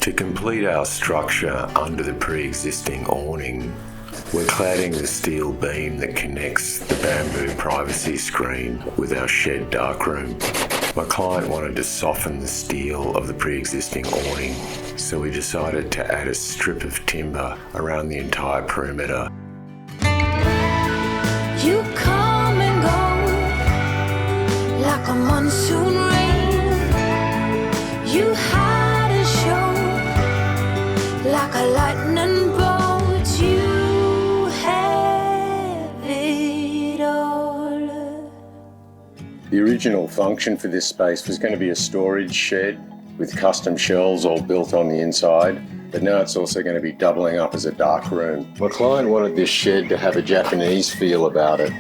To complete our structure under the pre-existing awning, we're cladding the steel beam that connects the bamboo privacy screen with our shed darkroom. My client wanted to soften the steel of the pre-existing awning, so we decided to add a strip of timber around the entire perimeter. You come and go like a monsoon rain. You hide and show like a lightning bolt. You have it all. The original function for this space was going to be a storage shed with custom shelves all built on the inside, but now it's also going to be doubling up as a dark room. My client wanted this shed to have a Japanese feel about it,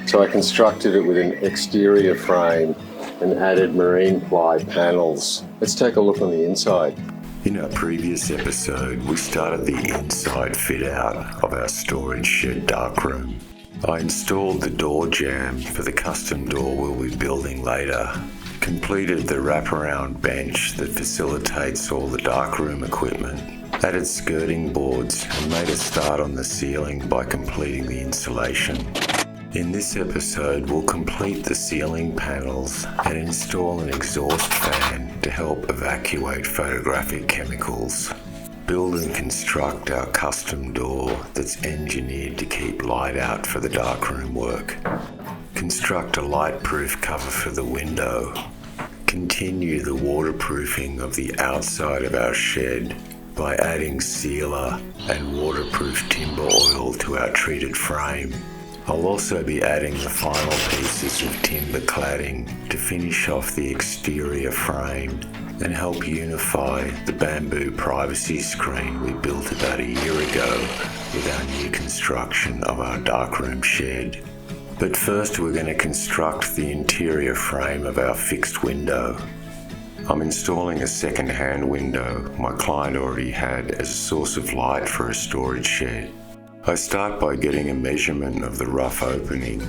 so I constructed it with an exterior frame and added marine ply panels. Let's take a look on the inside. In our previous episode, we started the inside fit out of our storage shed darkroom. I installed the door jamb for the custom door we'll be building later, completed the wraparound bench that facilitates all the darkroom equipment, added skirting boards and made a start on the ceiling by completing the insulation. In this episode, we'll complete the ceiling panels and install an exhaust fan to help evacuate photographic chemicals. Build and construct our custom door that's engineered to keep light out for the darkroom work. Construct a light-proof cover for the window. Continue the waterproofing of the outside of our shed by adding sealer and waterproof timber oil to our treated frame. I'll also be adding the final pieces of timber cladding to finish off the exterior frame and help unify the bamboo privacy screen we built about a year ago with our new construction of our darkroom shed. But first we're going to construct the interior frame of our fixed window. I'm installing a second-hand window my client already had as a source of light for a storage shed. I start by getting a measurement of the rough opening.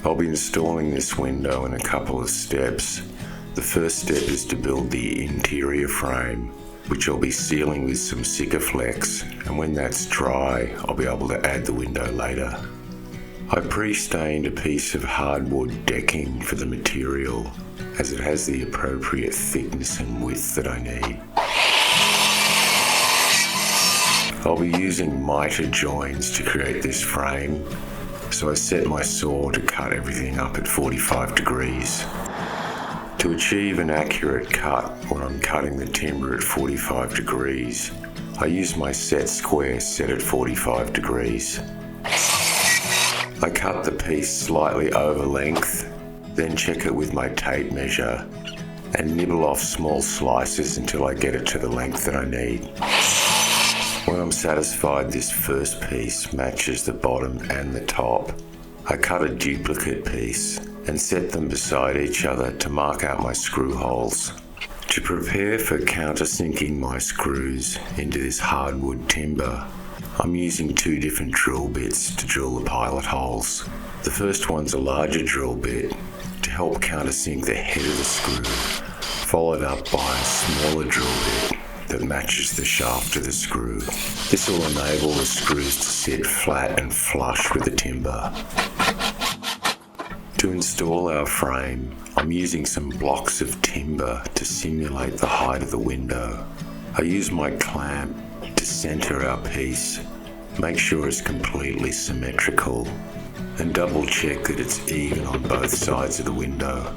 I'll be installing this window in a couple of steps. The first step is to build the interior frame, which I'll be sealing with some Sikaflex, and when that's dry, I'll be able to add the window later. I pre-stained a piece of hardwood decking for the material, as it has the appropriate thickness and width that I need. I'll be using miter joins to create this frame, so I set my saw to cut everything up at 45 degrees. To achieve an accurate cut when I'm cutting the timber at 45 degrees, I use my set square set at 45 degrees. I cut the piece slightly over length, then check it with my tape measure and nibble off small slices until I get it to the length that I need. When I'm satisfied this first piece matches the bottom and the top, I cut a duplicate piece and set them beside each other to mark out my screw holes. To prepare for countersinking my screws into this hardwood timber, I'm using two different drill bits to drill the pilot holes. The first one's a larger drill bit to help countersink the head of the screw, followed up by a smaller drill bit that matches the shaft of the screw. This will enable the screws to sit flat and flush with the timber. To install our frame, I'm using some blocks of timber to simulate the height of the window. I use my clamp to center our piece, make sure it's completely symmetrical, and double check that it's even on both sides of the window.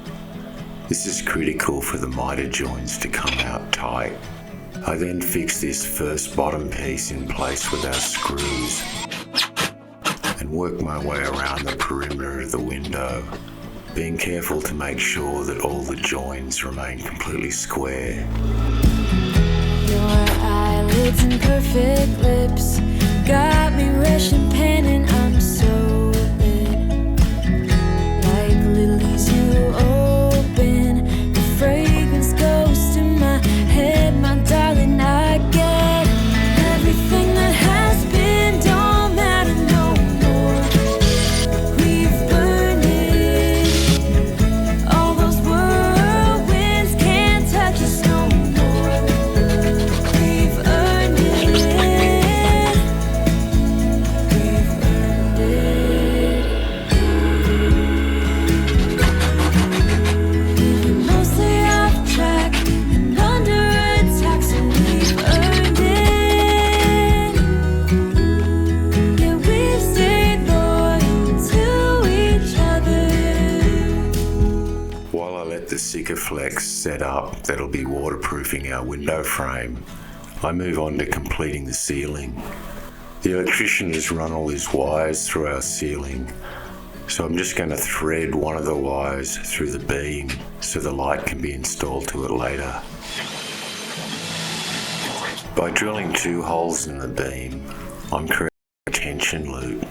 This is critical for the miter joins to come out tight. I then fix this first bottom piece in place with our screws and work my way around the perimeter of the window, being careful to make sure that all the joins remain completely square. Your eyelids and perfect lips got me rushing, panting. I'm so lit, like lilies you open. The fragrance goes to my head, my darling. I get everything that has been, don't matter no more. We've burned it. All those whirlwinds can't touch us no more. Isoflex set up that'll be waterproofing our window frame, I move on to completing the ceiling. The electrician has run all his wires through our ceiling, so I'm just going to thread one of the wires through the beam so the light can be installed to it later. By drilling 2 holes in the beam, I'm creating a tension loop,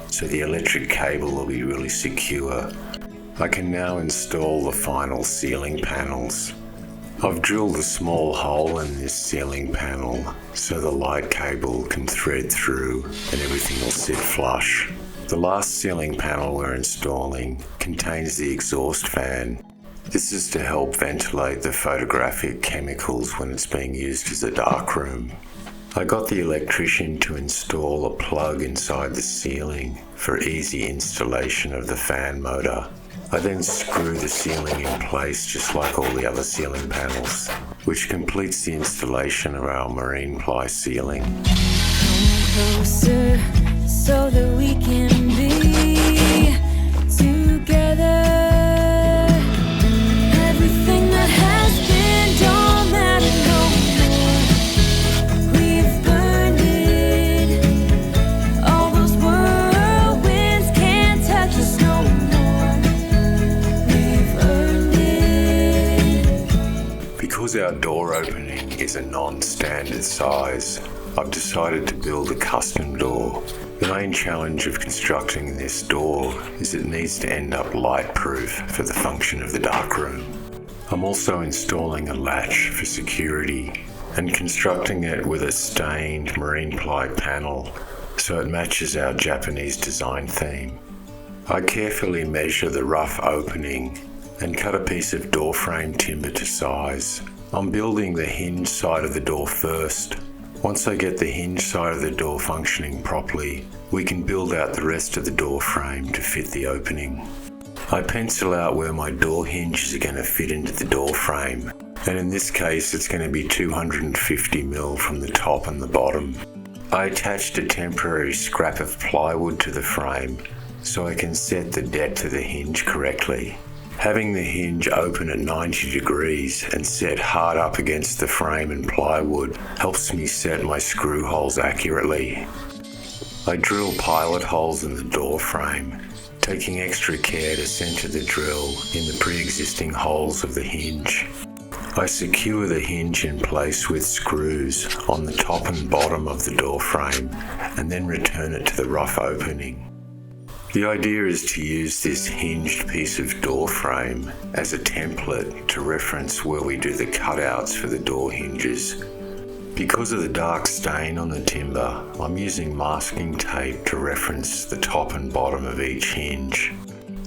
so the electric cable will be really secure. I can now install the final ceiling panels. I've drilled a small hole in this ceiling panel so the light cable can thread through and everything will sit flush. The last ceiling panel we're installing contains the exhaust fan. This is to help ventilate the photographic chemicals when it's being used as a darkroom. I got the electrician to install a plug inside the ceiling for easy installation of the fan motor. I then screw the ceiling in place just like all the other ceiling panels, which completes the installation of our marine ply ceiling. Come closer so that we can be together. Everything that has been don't matter no more. We've burned it. All those whirlwinds can't touch us no more. We've earned it. Because our door opening is a non-standard size, I've decided to build a custom door. The main challenge of constructing this door is it needs to end up light-proof for the function of the darkroom. I'm also installing a latch for security and constructing it with a stained marine ply panel so it matches our Japanese design theme. I carefully measure the rough opening and cut a piece of door frame timber to size. I'm building the hinge side of the door first. Once I get the hinge side of the door functioning properly, we can build out the rest of the door frame to fit the opening. I pencil out where my door hinges are going to fit into the door frame, and in this case it's going to be 250mm from the top and the bottom. I attached a temporary scrap of plywood to the frame so I can set the depth of the hinge correctly. Having the hinge open at 90 degrees and set hard up against the frame and plywood helps me set my screw holes accurately. I drill pilot holes in the door frame, taking extra care to center the drill in the pre-existing holes of the hinge. I secure the hinge in place with screws on the top and bottom of the door frame and then return it to the rough opening. The idea is to use this hinged piece of door frame as a template to reference where we do the cutouts for the door hinges. Because of the dark stain on the timber, I'm using masking tape to reference the top and bottom of each hinge.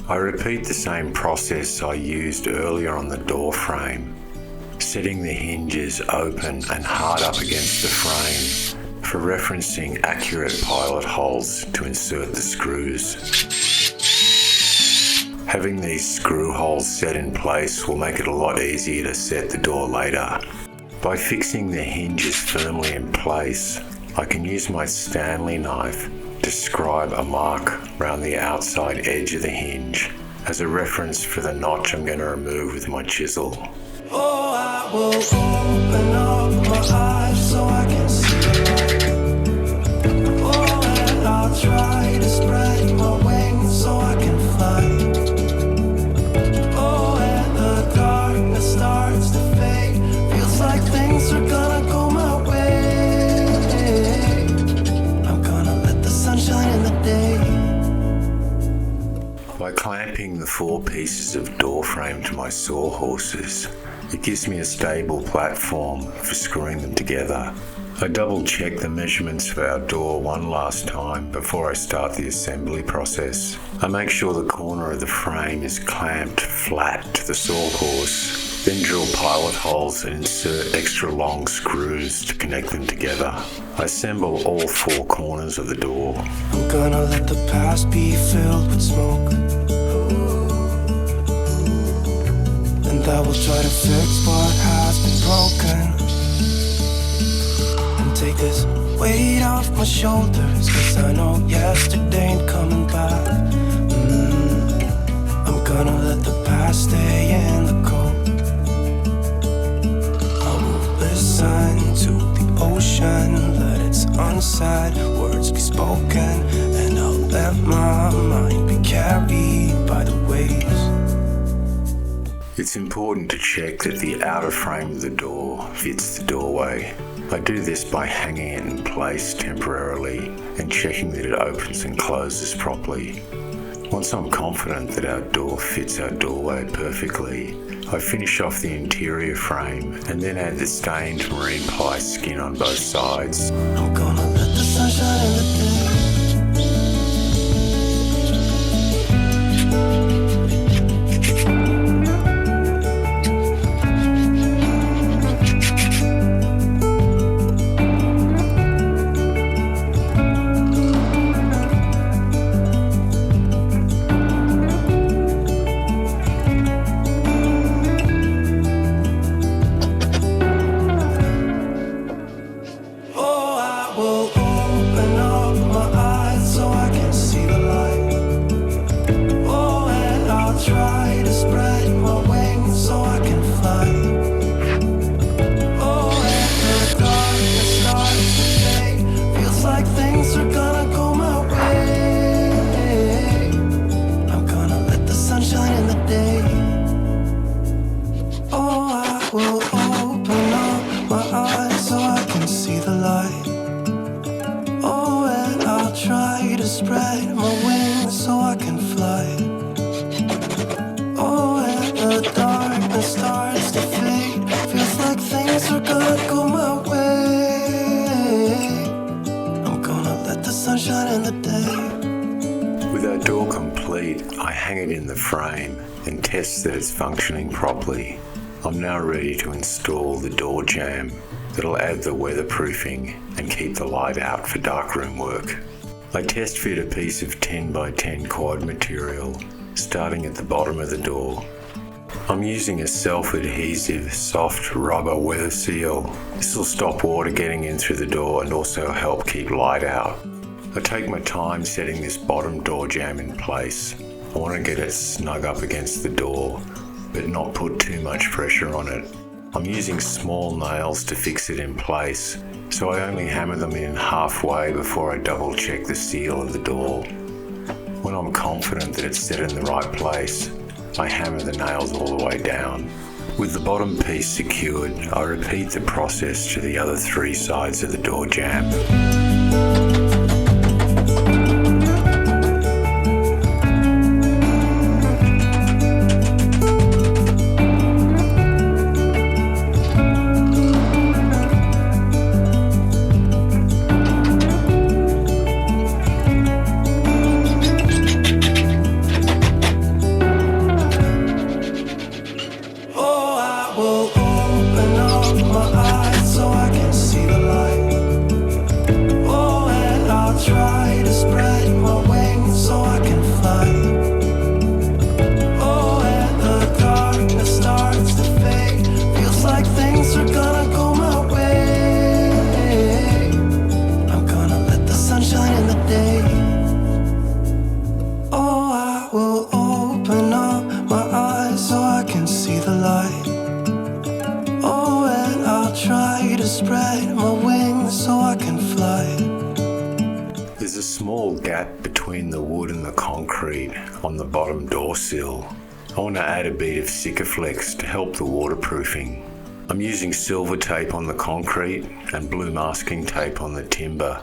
I repeat the same process I used earlier on the door frame, setting the hinges open and hard up against the frame for referencing accurate pilot holes to insert the screws. Having these screw holes set in place will make it a lot easier to set the door later. By fixing the hinges firmly in place, I can use my Stanley knife to scribe a mark around the outside edge of the hinge as a reference for the notch I'm going to remove with my chisel. Oh, I will open up my eyes so I can see the light. Oh, and I'll try to spread my wings so I can fly. Oh, and the darkness starts to fade. Feels like things are gonna go my way. I'm gonna let the sun shine in the day. By clamping the 4 pieces of door frame to my sawhorses, it gives me a stable platform for screwing them together. I double check the measurements of our door one last time before I start the assembly process. I make sure the corner of the frame is clamped flat to the sawhorse, then drill pilot holes and insert extra long screws to connect them together. I assemble all 4 corners of the door. I'm gonna let the past be filled with smoke, and I will try to fix what has been broken and take this weight off my shoulders, 'cause I know yesterday ain't coming back. I'm gonna let the past stay in the cold. sun to the ocean. Let its unsaid words be spoken, and I'll let my mind be carried by the waves. It's important to check that the outer frame of the door fits the doorway. I do this by hanging it in place temporarily and checking that it opens and closes properly. Once I'm confident that our door fits our doorway perfectly, I finish off the interior frame and then add the stained marine ply skin on both sides. I'm gonna let the sunshine in the day. Spread my wings so I can fly. Oh, and the darkness starts to fade. Feels like things are gonna go my way. I'm gonna let the sunshine in the day. With our door complete, I hang it in the frame and test that it's functioning properly. I'm now ready to install the door jamb that'll add the weatherproofing and keep the light out for darkroom work. I test fit a piece of 10 by 10 quad material, starting at the bottom of the door. I'm using a self-adhesive soft rubber weather seal. This will stop water getting in through the door and also help keep light out. I take my time setting this bottom door jamb in place. I want to get it snug up against the door, but not put too much pressure on it. I'm using small nails to fix it in place, so I only hammer them in halfway before I double check the seal of the door. When I'm confident that it's set in the right place, I hammer the nails all the way down. With the bottom piece secured, I repeat the process to the other 3 sides of the door jamb. Spread my wings so I can fly. There's a small gap between the wood and the concrete on the bottom door sill. I want to add a bead of Sikaflex to help the waterproofing. I'm using silver tape on the concrete and blue masking tape on the timber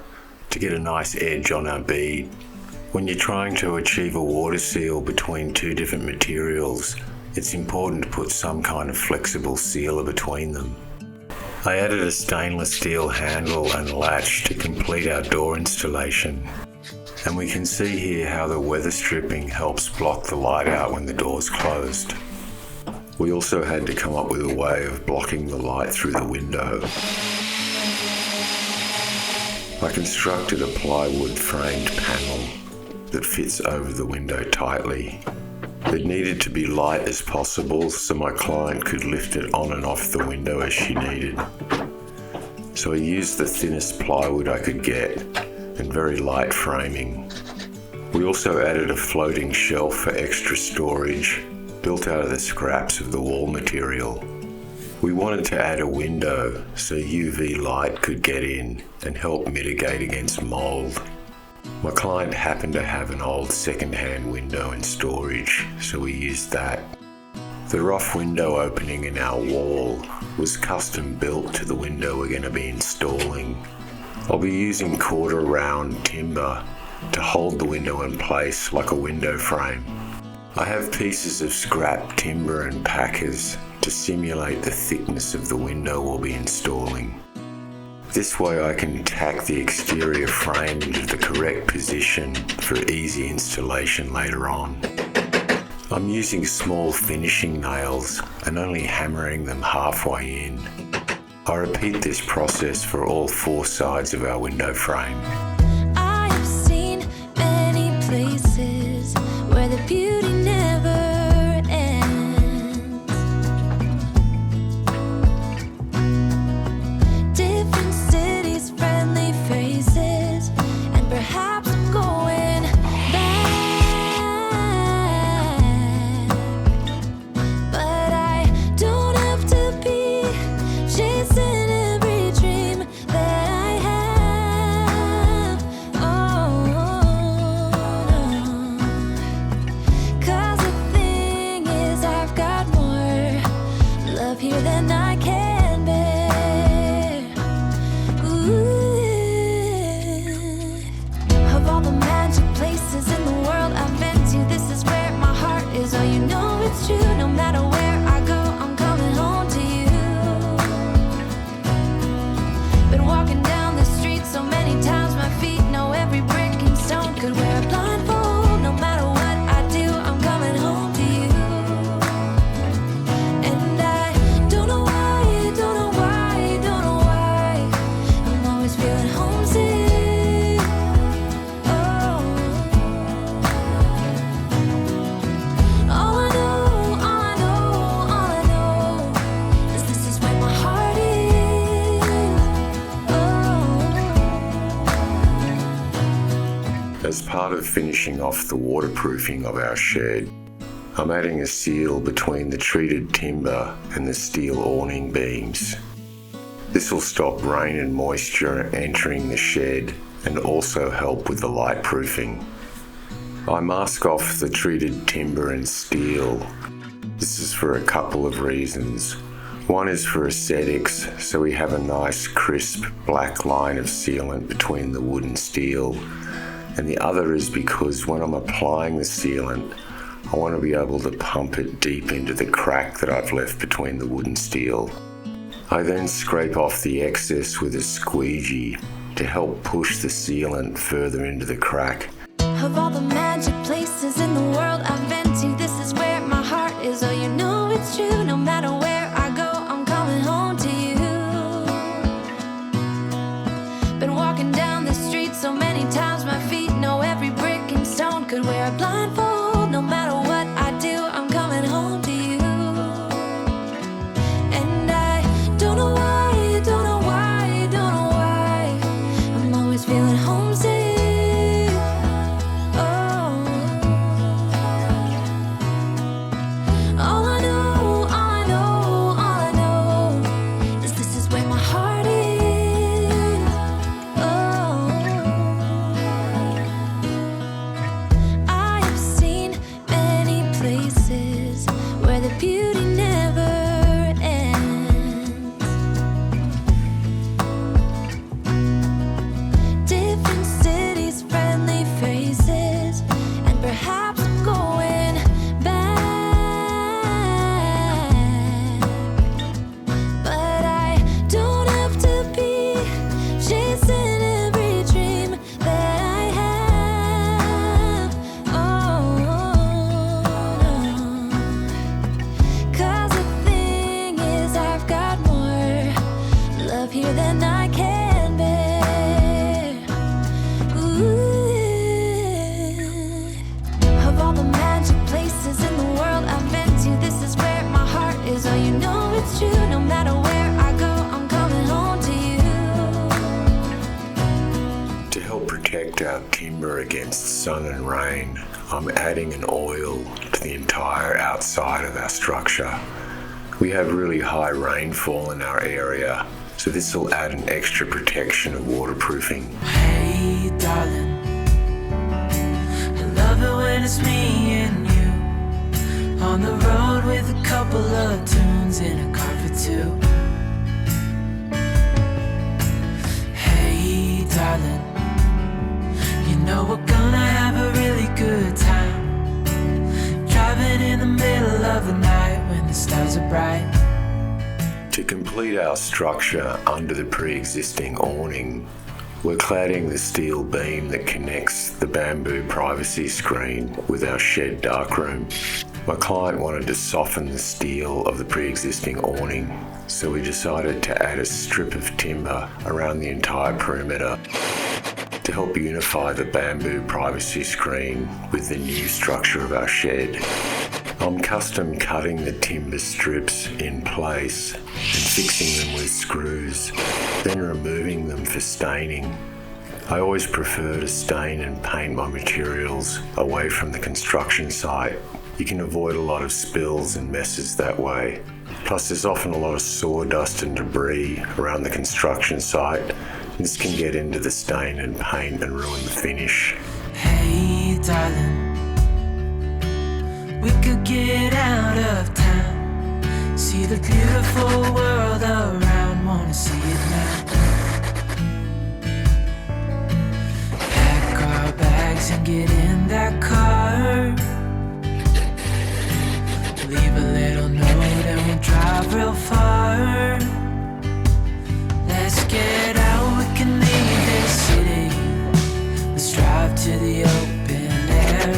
to get a nice edge on our bead. When you're trying to achieve a water seal between 2 different materials, it's important to put some kind of flexible sealer between them. I added a stainless steel handle and latch to complete our door installation. And we can see here how the weather stripping helps block the light out when the door's closed. We also had to come up with a way of blocking the light through the window. I constructed a plywood framed panel that fits over the window tightly. It needed to be light as possible so my client could lift it on and off the window as she needed. So I used the thinnest plywood I could get and very light framing. We also added a floating shelf for extra storage, built out of the scraps of the wall material. We wanted to add a window so UV light could get in and help mitigate against mold. My client happened to have an old second-hand window in storage, so we used that. The rough window opening in our wall was custom built to the window we're going to be installing. I'll be using quarter round timber to hold the window in place like a window frame. I have pieces of scrap timber and packers to simulate the thickness of the window we'll be installing. This way I can tack the exterior frame into the correct position for easy installation later on. I'm using small finishing nails and only hammering them halfway in. I repeat this process for all 4 sides of our window frame. I have seen many places where the beauty never ends. Different cities, friendly faces, and perhaps I'm going back. But I don't have to be chasing every dream that I have. Oh, no. 'Cause the thing is, I've got more love here than I can bear. Ooh. Of all the magic places in the world I've been to, this is where my heart is. Oh, you know it's true. No matter where I go, I'm coming home to you. Been walking down the street so many times, my feet know every brick and stone. Could wear a blindfold. No matter what I do, I'm coming home to you. And I don't know why, don't know why, don't know why I'm always feeling homesick. Oh, all I know, all I know, all I know is this is where my heart is. Oh. As part of finishing off the waterproofing of our shed, I'm adding a seal between the treated timber and the steel awning beams. This will stop rain and moisture entering the shed and also help with the light proofing. I mask off the treated timber and steel. This is for a couple of reasons. One is for aesthetics, so we have a nice crisp black line of sealant between the wood and steel. And the other is because when I'm applying the sealant, I want to be able to pump it deep into the crack that I've left between the wood and steel. I then scrape off the excess with a squeegee to help push the sealant further into the crack. Of all the magic places in the world I've been to, this is where my heart is. Oh, you know it's true. No matter where I go, I'm coming home to you. Been walking down the street so many times, my feet know every brick and stone. Could wear a blindfold. No matter what I do, I'm coming home to you. And I don't know why, don't know why, don't know why I'm always feeling homesick. Oh, all I know, all I know, all I know is this is where my heart is. Oh, I have seen many places where the beauty never ends. Different cities, friendly faces, and perhaps I'm going back. But I don't have to be chasing every dream that I have. Oh, no. 'Cause the thing is, I've got more love here than I can bear. Ooh. Of all the magic places in the world I've been to, this is where my heart is. Oh, you know it's true. No matter where I go, I'm coming home to you. To help protect our timber against sun and rain, I'm adding an oil to the entire outside of our structure. We have really high rainfall in our area, so this will add an extra protection of waterproofing. Hey darling, I love it when it's me and you on the road with a couple of tunes in a car for two. Hey darling, you know we're gonna have a really good time, driving in the middle of the night when the stars are bright. To complete our structure under the pre-existing awning, we're cladding the steel beam that connects the bamboo privacy screen with our shed darkroom. My client wanted to soften the steel of the pre-existing awning, so we decided to add a strip of timber around the entire perimeter to help unify the bamboo privacy screen with the new structure of our shed. I'm custom cutting the timber strips in place and fixing them with screws, then removing them for staining. I always prefer to stain and paint my materials away from the construction site. You can avoid a lot of spills and messes that way. Plus there's often a lot of sawdust and debris around the construction site. This can get into the stain and paint and ruin the finish. Hey darling, we could get out of town, see the beautiful world around, wanna see it now. Pack our bags and get in that car, leave a little note and we'll drive real far. Let's get out, we can leave this city, let's drive to the open air.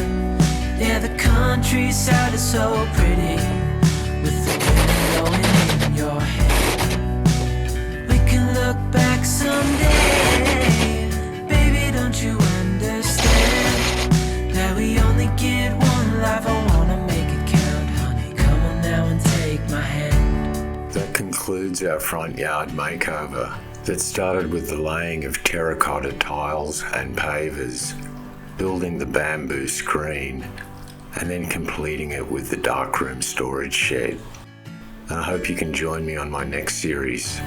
Yeah, the countryside is so pretty, with the wind blowing in your hair. We can look back someday, baby, don't you understand that we only get one life? I wanna make it count, honey, come on now and take my hand. That concludes our front yard makeover that started with the laying of terracotta tiles and pavers, building the bamboo screen, and then completing it with the darkroom storage shed. I hope you can join me on my next series.